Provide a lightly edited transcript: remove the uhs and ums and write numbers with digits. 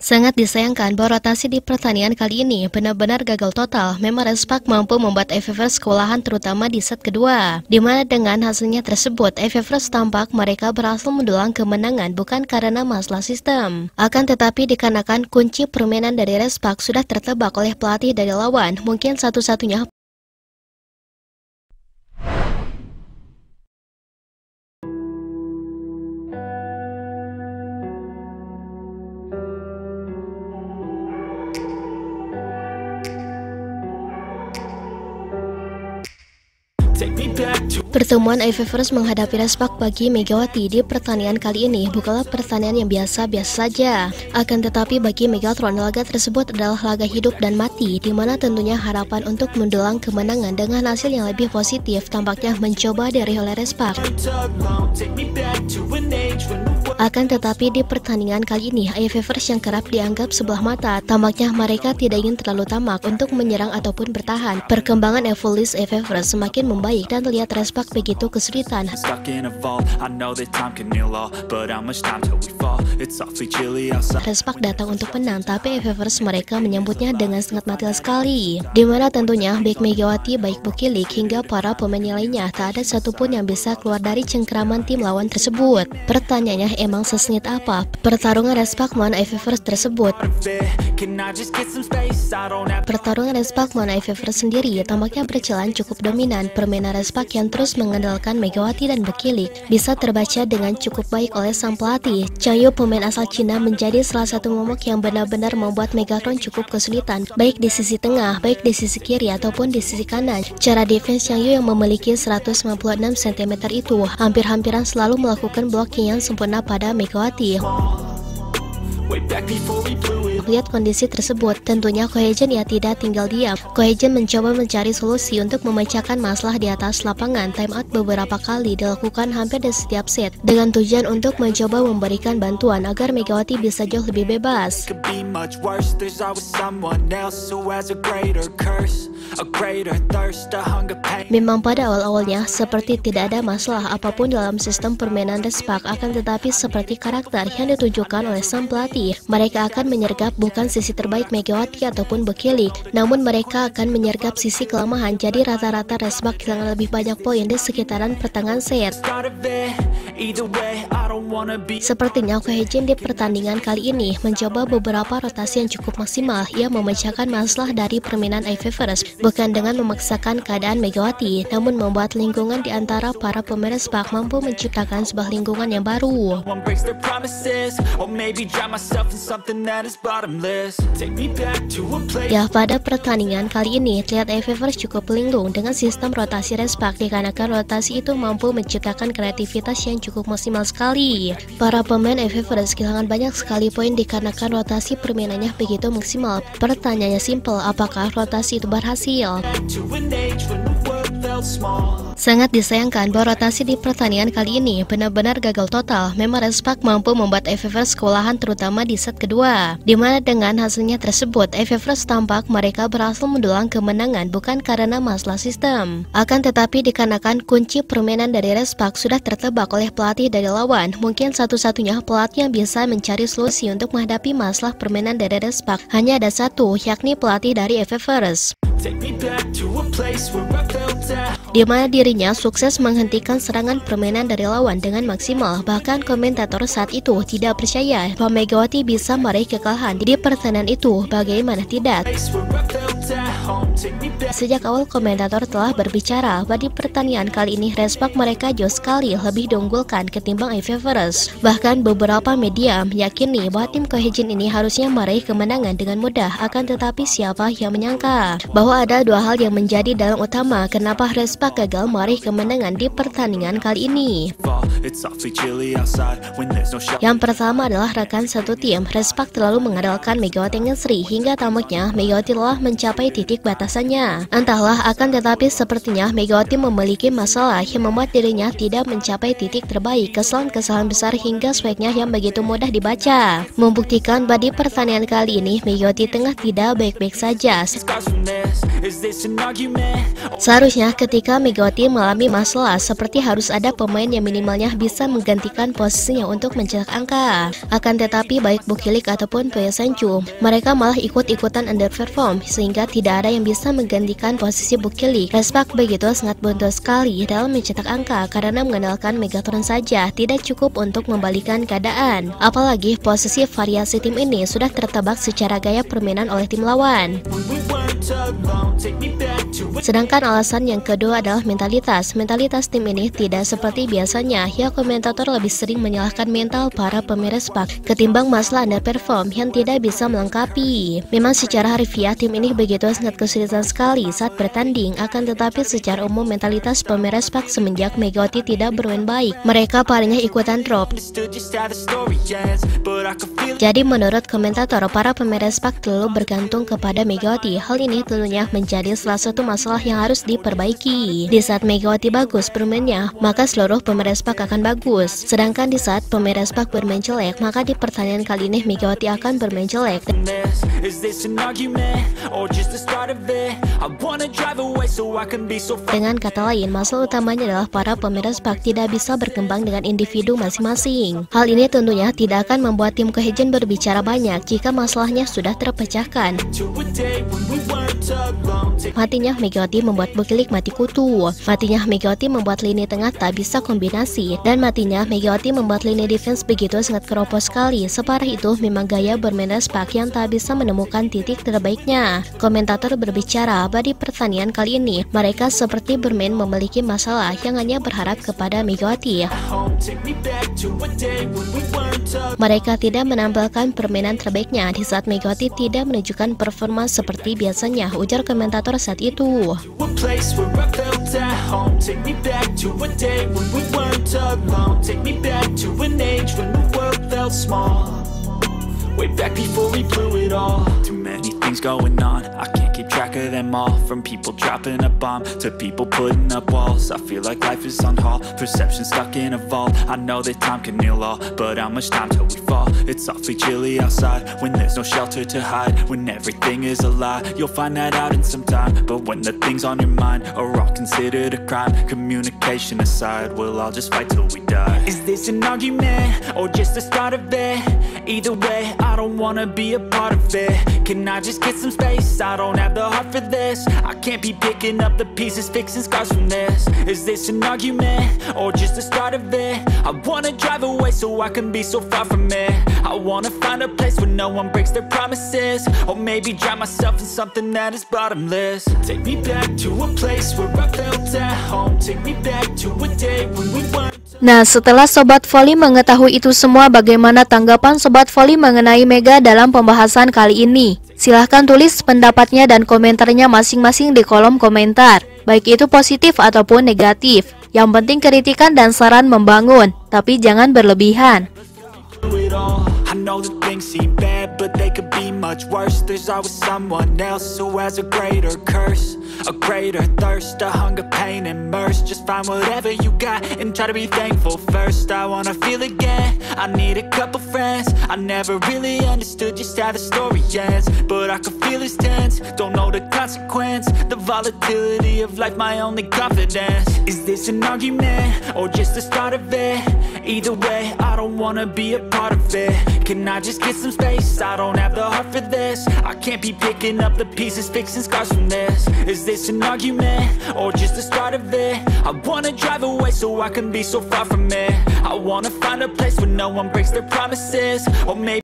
Sangat disayangkan bahwa rotasi di pertandingan kali ini benar-benar gagal total. Memang Respak mampu membuat FFers kewalahan terutama di set kedua, di mana dengan hasilnya tersebut FFers tampak mereka berhasil mendulang kemenangan bukan karena masalah sistem. Akan tetapi dikarenakan kunci permainan dari Respak sudah tertebak oleh pelatih dari lawan, mungkin satu-satunya pertemuan FFers menghadapi Respak bagi Megawati di pertandingan kali ini bukanlah pertandingan yang biasa-biasa saja. Akan tetapi bagi Megatron, laga tersebut adalah laga hidup dan mati, di mana tentunya harapan untuk mendulang kemenangan dengan hasil yang lebih positif tampaknya mencoba diraih oleh Respak. Akan tetapi di pertandingan kali ini, FFers yang kerap dianggap sebelah mata, tampaknya mereka tidak ingin terlalu tamak untuk menyerang ataupun bertahan. Perkembangan evolusi FFers semakin membaik dan terlihat Respak begitu kesulitan. Respak datang untuk menang, tapi FFers mereka menyambutnya dengan sangat mati sekali. Di mana tentunya baik Megawati, baik Bukilik hingga para pemain lainnya tak ada satupun yang bisa keluar dari cengkeraman tim lawan tersebut. Pertanyaannya, emang sesengit apa pertarungan Respak melawan FFers tersebut? Pertarungan Respak melawan FFers sendiri tampaknya berjalan cukup dominan. Permainan Respak yang terus mengandalkan Megawati dan Bukilik bisa terbaca dengan cukup baik oleh sang pelatih. Changyu, pemain asal Cina, menjadi salah satu momok yang benar-benar membuat Megatron cukup kesulitan, baik di sisi tengah, baik di sisi kiri ataupun di sisi kanan. Cara defense Changyu yang memiliki 196 cm itu hampir-hampiran selalu melakukan blocking yang sempurna pada Megawati. Lihat kondisi tersebut, tentunya Kohegen ya tidak tinggal diam. Kohegen mencoba mencari solusi untuk memecahkan masalah di atas lapangan. Time out beberapa kali dilakukan hampir di setiap set dengan tujuan untuk mencoba memberikan bantuan agar Megawati bisa jauh lebih bebas. Memang pada awal-awalnya seperti tidak ada masalah apapun dalam sistem permainan Respak, akan tetapi seperti karakter yang ditunjukkan oleh sang pelatih, mereka akan menyergap bukan sisi terbaik Megawati ataupun Bukilik, namun mereka akan menyergap sisi kelemahan. Jadi rata-rata Respak kehilangan lebih banyak poin di sekitaran pertengahan set. Sepertinya Kohegen di pertandingan kali ini mencoba beberapa rotasi yang cukup maksimal. Ia memecahkan masalah dari permainan FFers bukan dengan memaksakan keadaan Megawati, namun membuat lingkungan di antara para pemain Respak mampu menciptakan sebuah lingkungan yang baru. Ya, pada pertandingan kali ini terlihat FFers cukup linglung dengan sistem rotasi Respak, dikarenakan rotasi itu mampu menciptakan kreativitas yang cukup maksimal sekali. Para pemain FFers kehilangan banyak sekali poin dikarenakan rotasi permainannya begitu maksimal. Pertanyaannya simpel, apakah rotasi itu berhasil? Sangat disayangkan bahwa rotasi di pertandingan kali ini benar-benar gagal total. Memang Respak mampu membuat FFers kewalahan terutama di set kedua, di mana dengan hasilnya tersebut FFers tampak mereka berhasil mendulang kemenangan bukan karena masalah sistem. Akan tetapi dikarenakan kunci permainan dari Respak sudah tertebak oleh pelatih dari lawan, mungkin satu-satunya pelatih yang bisa mencari solusi untuk menghadapi masalah permainan dari Respak hanya ada satu, yakni pelatih dari FFers, di mana dirinya sukses menghentikan serangan permainan dari lawan dengan maksimal. Bahkan komentator saat itu tidak percaya bahwa Megawati bisa meraih kekalahan di pertandingan itu. Bagaimana tidak? Sejak awal komentator telah berbicara bahwa di pertandingan kali ini Respak mereka jauh sekali lebih diunggulkan ketimbang FFers. Bahkan beberapa media meyakini bahwa tim Kohegen ini harusnya meraih kemenangan dengan mudah. Akan tetapi siapa yang menyangka bahwa ada dua hal yang menjadi dalang utama kenapa Respak gagal meraih kemenangan di pertandingan kali ini. Yang pertama adalah rekan satu tim. Respak terlalu mengandalkan Megawati Ngesri hingga tampaknya Megawati telah mencapai titik batasannya. Entahlah, akan tetapi sepertinya Megawati memiliki masalah yang membuat dirinya tidak mencapai titik terbaik. Kesalahan-kesalahan besar hingga swagnya yang begitu mudah dibaca membuktikan bahwa di pertandingan kali ini Megawati tengah tidak baik-baik saja. Seharusnya ketika Megawati mengalami masalah seperti harus ada pemain yang minimalnya bisa menggantikan posisinya untuk mencetak angka. Akan tetapi baik Bukilik ataupun Peo Sancu, mereka malah ikut-ikutan underperform sehingga tidak ada yang bisa menggantikan posisi Bukilik. Respak begitu sangat buntu sekali dalam mencetak angka karena mengandalkan Megatron saja tidak cukup untuk membalikan keadaan. Apalagi posisi variasi tim ini sudah tertebak secara gaya permainan oleh tim lawan. Sedangkan alasan yang kedua adalah mentalitas. Mentalitas tim ini tidak seperti biasanya. Ya, komentator lebih sering menyalahkan mental para pemain Respak ketimbang masalah underperform yang tidak bisa melengkapi. Memang secara harfiah tim ini begitu sangat kesulitan sekali saat bertanding. Akan tetapi secara umum mentalitas pemain Respak semenjak Megawati tidak bermain baik, mereka palingnya ikutan drop. Jadi menurut komentator, para pemain Respak terlalu bergantung kepada Megawati. Hal ini tentunya menjadi salah satu masalah yang harus diperbaiki. Di saat Megawati bagus bermainnya, maka seluruh pemain Respak akan bagus. Sedangkan di saat pemain Respak bermain jelek, maka di pertandingan kali ini Megawati akan bermain jelek. Dengan kata lain, masalah utamanya adalah para pemain Respak tidak bisa berkembang dengan individu masing-masing. Hal ini tentunya tidak akan membuat tim Cohejen berbicara banyak jika masalahnya sudah terpecahkan. Matinya Megawati membuat Bukilik mati kutu. Matinya Megawati membuat lini tengah tak bisa kombinasi. Dan matinya Megawati membuat lini defense begitu sangat keropos sekali. Separah itu memang gaya bermain Respak yang tak bisa menemukan titik terbaiknya. Komentator berbicara bahwa di pertandingan kali ini mereka seperti bermain memiliki masalah yang hanya berharap kepada Megawati. Mereka tidak menampilkan permainan terbaiknya di saat Megawati tidak menunjukkan performa seperti biasanya, ujar komentator saat itu. Way back before we blew it all. Too many things going on, I can't keep track of them all. From people dropping a bomb to people putting up walls. I feel like life is on hold, perception stuck in a vault. I know that time can heal all, but how much time till we fall? It's awfully chilly outside when there's no shelter to hide. When everything is a lie, you'll find that out in some time. But when the things on your mind are all considered a crime, communication aside, we'll all just fight till we die. Is this an argument or just the start of it? Either way, I don't wanna be a part of it. Can I just get some space? I don't have the heart for this. I can't be picking up the pieces, fixing scars from this. Is this an argument or just the start of it? I wanna drive away so I can be so far from it. I wanna find a place where no one breaks their promises. Or maybe drown myself in something that is bottomless. Take me back to a place where I felt at home. Take me back to a day when we weren't. Nah, setelah Sobat Voli mengetahui itu semua, bagaimana tanggapan Sobat Voli mengenai Mega dalam pembahasan kali ini? Silahkan tulis pendapatnya dan komentarnya masing-masing di kolom komentar, baik itu positif ataupun negatif. Yang penting kritikan dan saran membangun, tapi jangan berlebihan. I know that things seem bad, but they could be much worse. There's always someone else who has a greater curse, a greater thirst, a hunger, pain, and mercy. Just find whatever you got and try to be thankful first. I wanna feel again, I need a couple friends. I never really understood just how the story ends, but I can feel it's tense, don't know the consequence. The volatility of life, my only confidence. Is this an argument or just the start of it? Either way, I don't wanna be a part of it. Can I just get some space? I don't have the heart for this. I can't be picking up the pieces, fixing scars from this. Is this an argument or just the start of it? I wanna drive away so I can be so far from it. I wanna find a place where no one breaks their promises. Or maybe